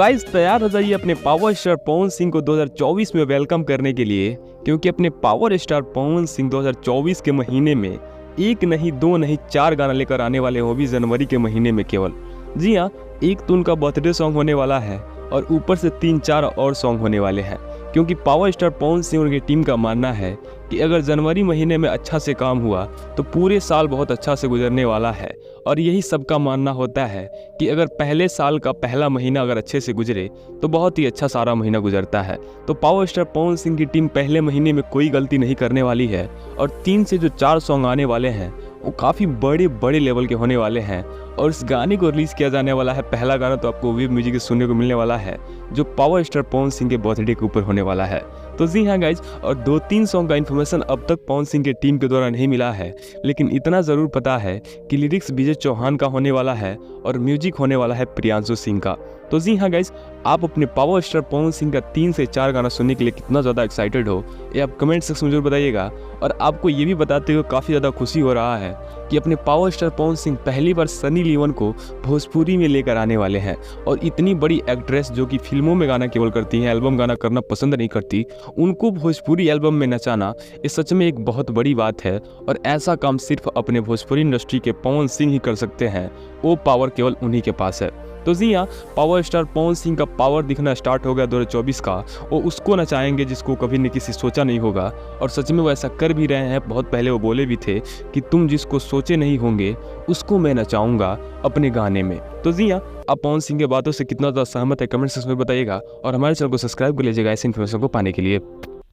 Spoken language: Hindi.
गाइस तैयार हो जाइए अपने पावर स्टार पवन सिंह को 2024 में वेलकम करने के लिए, क्योंकि अपने पावर स्टार पवन सिंह 2024 के महीने में एक नहीं दो नहीं 4 गाना लेकर आने वाले हैं, वो भी जनवरी के महीने में केवल। जी हाँ, एक तो उनका बर्थडे सॉन्ग होने वाला है और ऊपर से 3-4 और सॉन्ग होने वाले हैं, क्योंकि पावर स्टार पवन सिंह और उनकी टीम का मानना है कि अगर जनवरी महीने में अच्छा से काम हुआ तो पूरे साल बहुत अच्छा से गुजरने वाला है। और यही सबका मानना होता है कि अगर पहले साल का पहला महीना अगर अच्छे से गुजरे तो बहुत ही अच्छा सारा महीना गुजरता है। तो पावर स्टार पवन सिंह की टीम पहले महीने में कोई गलती नहीं करने वाली है और 3 से जो 4 सॉन्ग आने वाले हैं वो काफ़ी बड़े लेवल के होने वाले हैं। और इस गाने को रिलीज़ किया जाने वाला है, पहला गाना तो आपको वेब म्यूजिक से सुनने को मिलने वाला है जो पावर स्टार पवन सिंह के बर्थडे के ऊपर होने वाला है। तो जी हाँ गाइज, और 2-3 सॉन्ग का इन्फॉर्मेशन अब तक पवन सिंह के टीम के द्वारा नहीं मिला है, लेकिन इतना ज़रूर पता है कि लिरिक्स विजय चौहान का होने वाला है और म्यूजिक होने वाला है प्रियांशु सिंह का। तो जी हाँ गाइज, आप अपने पावर स्टार पवन सिंह का 3 से 4 गाना सुनने के लिए कितना ज़्यादा एक्साइटेड हो ये आप कमेंट सेक्शन में जरूर बताइएगा। और आपको ये भी बताते हुए काफ़ी ज़्यादा खुशी हो रहा है कि अपने पावर स्टार पवन सिंह पहली बार सनी लियोन को भोजपुरी में लेकर आने वाले हैं। और इतनी बड़ी एक्ट्रेस जो कि फिल्मों में गाना केवल करती हैं, एल्बम गाना करना पसंद नहीं करती, उनको भोजपुरी एल्बम में नचाना ये सच में एक बहुत बड़ी बात है। और ऐसा काम सिर्फ अपने भोजपुरी इंडस्ट्री के पवन सिंह ही कर सकते हैं, वो पावर केवल उन्हीं के पास है। तो जी हाँ, पावर स्टार पवन सिंह का पावर दिखना स्टार्ट हो गया 2024 का। वो उसको नचाएंगे जिसको कभी न किसी सोचा नहीं होगा, और सच में वो ऐसा कर भी रहे हैं। बहुत पहले वो बोले भी थे कि तुम जिसको सोचे नहीं होंगे उसको मैं नचाऊंगा अपने गाने में। तो जी हाँ, आप पवन सिंह के बातों से कितना ज़्यादा सहमत है कमेंट सेक्शन में बताइएगा और हमारे चैनल को सब्सक्राइब कर लीजिएगा ऐसी इन्फॉर्मेशन को पाने के लिए।